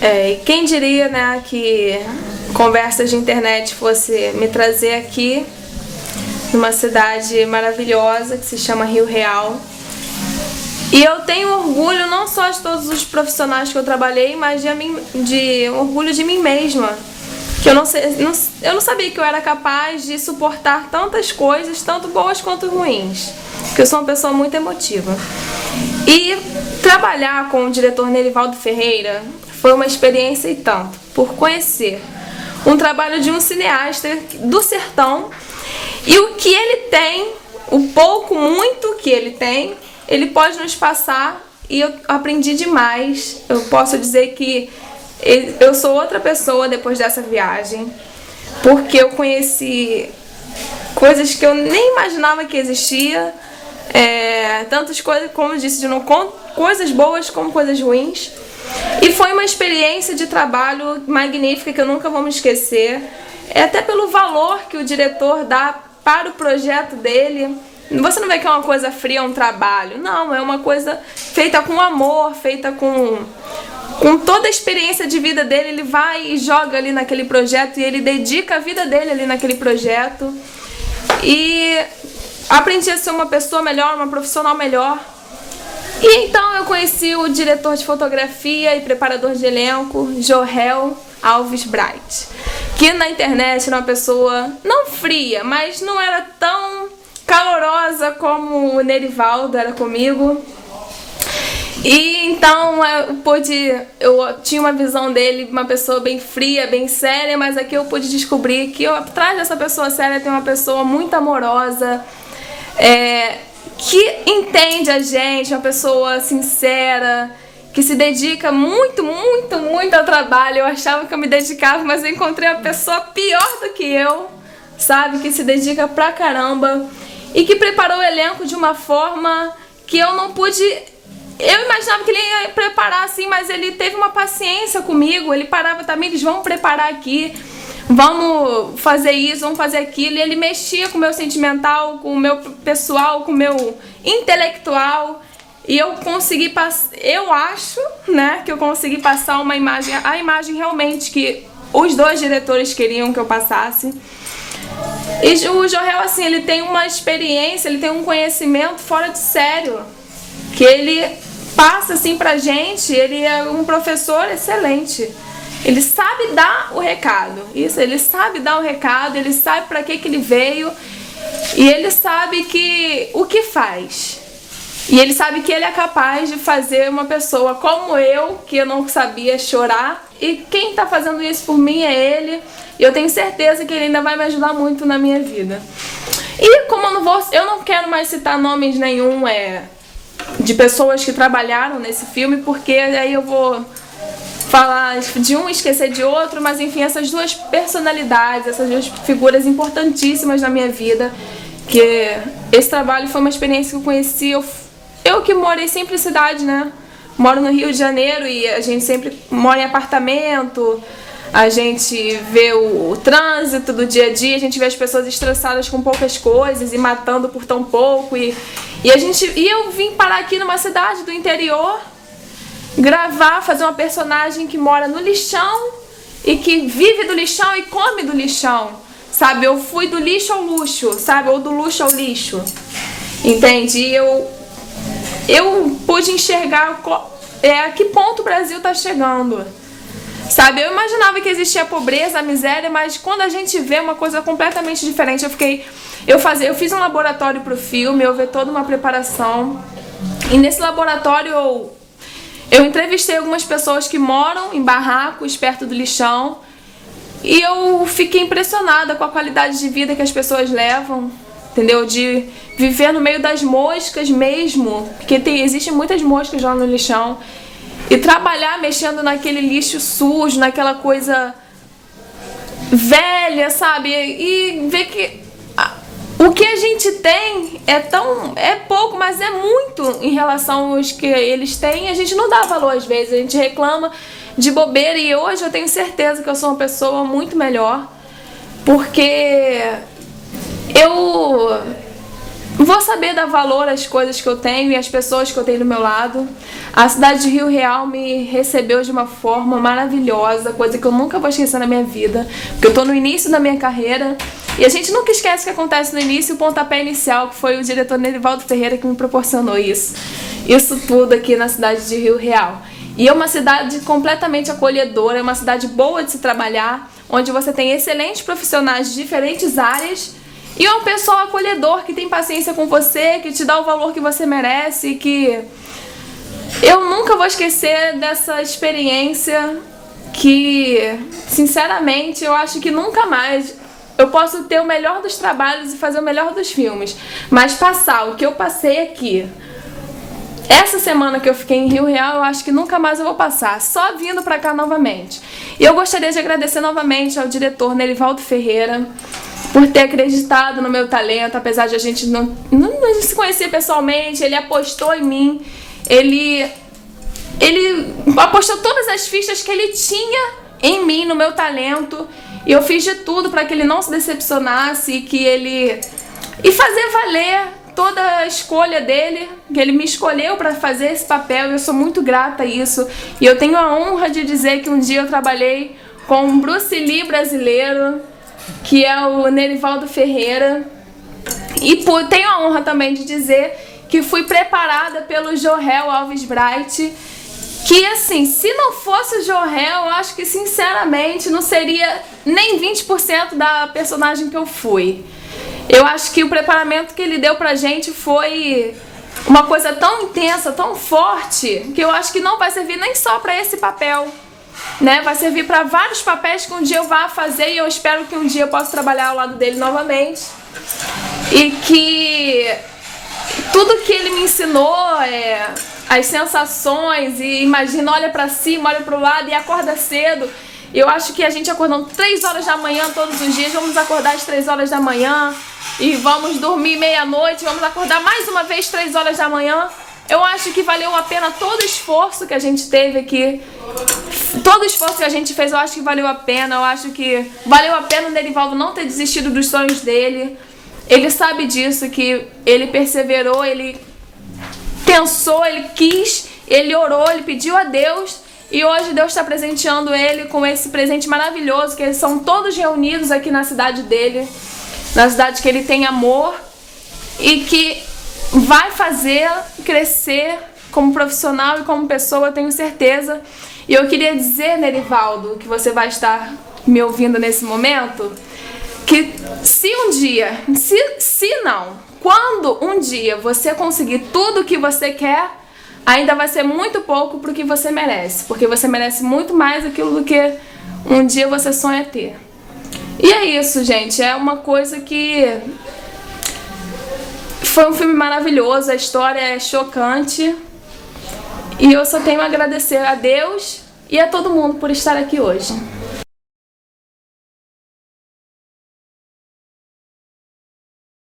E quem diria, né, que conversas de internet fosse me trazer aqui, numa cidade maravilhosa que se chama Rio Real. E eu tenho orgulho não só de todos os profissionais que eu trabalhei, mas de orgulho de mim mesma. Que eu não sabia que eu era capaz de suportar tantas coisas, tanto boas quanto ruins. Porque eu sou uma pessoa muito emotiva. E trabalhar com o diretor Nerivaldo Ferreira foi uma experiência e tanto, por conhecer um trabalho de um cineasta do sertão e o que ele tem, o pouco, muito que ele tem, ele pode nos passar e eu aprendi demais. Eu posso dizer que eu sou outra pessoa depois dessa viagem, porque eu conheci coisas que eu nem imaginava que existia, tantas coisas, como eu disse, coisas boas como coisas ruins. E foi uma experiência de trabalho magnífica que eu nunca vou me esquecer, até pelo valor que o diretor dá para o projeto dele. Você não vê que é uma coisa fria, um trabalho. Não, é uma coisa feita com amor, feita com toda a experiência de vida dele. Ele vai e joga ali naquele projeto e ele dedica a vida dele ali naquele projeto. E aprendi a ser uma pessoa melhor, uma profissional melhor. E então eu conheci o diretor de fotografia e preparador de elenco, Jorel Alves Bright, que na internet era uma pessoa não fria, mas não era tão calorosa como o Nerivaldo era comigo. E então eu tinha uma visão dele, uma pessoa bem fria, bem séria, mas aqui eu pude descobrir que atrás dessa pessoa séria tem uma pessoa muito amorosa, que entende a gente, uma pessoa sincera, que se dedica muito, muito, muito ao trabalho. Eu achava que eu me dedicava, mas eu encontrei uma pessoa pior do que eu, sabe? Que se dedica pra caramba e que preparou o elenco de uma forma que eu não pude. Eu imaginava que ele ia preparar assim, mas ele teve uma paciência comigo. Ele parava também, eles vão preparar aqui, vamos fazer isso, vamos fazer aquilo. E ele mexia com o meu sentimental, com o meu pessoal, com o meu intelectual. E eu consegui passar, eu acho, né, que eu consegui passar uma imagem, a imagem realmente que os dois diretores queriam que eu passasse. E o Jorel, assim, ele tem uma experiência, ele tem um conhecimento fora de sério, que ele passa, assim, pra gente. Ele é um professor excelente. Ele sabe dar o recado. Isso, ele sabe dar o recado, ele sabe pra que ele veio. E ele sabe o que faz. E ele sabe que ele é capaz de fazer uma pessoa como eu, que eu não sabia chorar. E quem tá fazendo isso por mim é ele. E eu tenho certeza que ele ainda vai me ajudar muito na minha vida. E como eu não quero mais citar nomes nenhum de pessoas que trabalharam nesse filme, porque aí eu vou falar de um e esquecer de outro, mas enfim, essas duas personalidades, essas duas figuras importantíssimas na minha vida, que esse trabalho foi uma experiência que eu conheci. Eu que morei sempre em cidade, né? Moro no Rio de Janeiro e a gente sempre mora em apartamento, a gente vê o trânsito do dia a dia, a gente vê as pessoas estressadas com poucas coisas e matando por tão pouco. E eu vim parar aqui numa cidade do interior, gravar, fazer uma personagem que mora no lixão e que vive do lixão e come do lixão, sabe? Eu fui do lixo ao luxo, sabe? Ou do luxo ao lixo, entende? E eu pude enxergar a que ponto o Brasil está chegando, sabe? Eu imaginava que existia a pobreza, a miséria, mas quando a gente vê uma coisa completamente diferente, eu fiz um laboratório para o filme, houve toda uma preparação, e nesse laboratório eu entrevistei algumas pessoas que moram em barracos perto do lixão, e eu fiquei impressionada com a qualidade de vida que as pessoas levam, entendeu? De viver no meio das moscas mesmo, porque existem muitas moscas lá no lixão, e trabalhar mexendo naquele lixo sujo, naquela coisa velha, sabe? E ver que o que a gente tem é pouco, mas é muito em relação aos que eles têm. A gente não dá valor às vezes, a gente reclama de bobeira, e hoje eu tenho certeza que eu sou uma pessoa muito melhor, porque eu vou saber dar valor às coisas que eu tenho e às pessoas que eu tenho do meu lado. A cidade de Rio Real me recebeu de uma forma maravilhosa, coisa que eu nunca vou esquecer na minha vida, porque eu tô no início da minha carreira e a gente nunca esquece o que acontece no início, o pontapé inicial, que foi o diretor Nerivaldo Ferreira que me proporcionou isso tudo aqui na cidade de Rio Real. E é uma cidade completamente acolhedora, é uma cidade boa de se trabalhar, onde você tem excelentes profissionais de diferentes áreas e é um pessoal acolhedor que tem paciência com você, que te dá o valor que você merece, que eu nunca vou esquecer dessa experiência que, sinceramente, eu acho que nunca mais eu posso ter o melhor dos trabalhos e fazer o melhor dos filmes, mas passar o que eu passei aqui, essa semana que eu fiquei em Rio Real, eu acho que nunca mais eu vou passar, só vindo pra cá novamente. E eu gostaria de agradecer novamente ao diretor Nerivaldo Ferreira por ter acreditado no meu talento, apesar de a gente não se conhecer pessoalmente. Ele apostou em mim, ele apostou todas as fichas que ele tinha em mim, no meu talento, e eu fiz de tudo para que ele não se decepcionasse e fazer valer toda a escolha dele, que ele me escolheu para fazer esse papel, e eu sou muito grata a isso. E eu tenho a honra de dizer que um dia eu trabalhei com um Bruce Lee brasileiro, que é o Nerivaldo Ferreira, e tenho a honra também de dizer que fui preparada pelo Jorel Alves Bright, que assim, se não fosse o Jorel, eu acho que sinceramente não seria nem 20% da personagem que eu fui. Eu acho que o preparamento que ele deu pra gente foi uma coisa tão intensa, tão forte, que eu acho que não vai servir nem só pra esse papel, né? Vai servir pra vários papéis que um dia eu vá fazer, e eu espero que um dia eu possa trabalhar ao lado dele novamente. E que tudo que ele me ensinou, as sensações, e imagina, olha pra cima, olha pro lado e acorda cedo. Eu acho que a gente acordando 3 horas da manhã todos os dias, vamos acordar às 3 horas da manhã e vamos dormir meia-noite, vamos acordar mais uma vez 3 horas da manhã. Eu acho que valeu a pena todo o esforço que a gente teve aqui, todo o esforço que a gente fez, eu acho que valeu a pena. Eu acho que valeu a pena o Nerivaldo não ter desistido dos sonhos dele. Ele sabe disso, que ele perseverou, ele pensou, ele quis, ele orou, ele pediu a Deus. E hoje Deus está presenteando ele com esse presente maravilhoso, que eles são todos reunidos aqui na cidade dele, na cidade que ele tem amor e que vai fazer crescer como profissional e como pessoa, eu tenho certeza. E eu queria dizer, Nerivaldo, que você vai estar me ouvindo nesse momento, que se um dia, se não, quando um dia você conseguir tudo o que você quer, ainda vai ser muito pouco pro que você merece, porque você merece muito mais aquilo do que um dia você sonha ter. E é isso, gente, é uma coisa que foi um filme maravilhoso, a história é chocante, e eu só tenho a agradecer a Deus e a todo mundo por estar aqui hoje.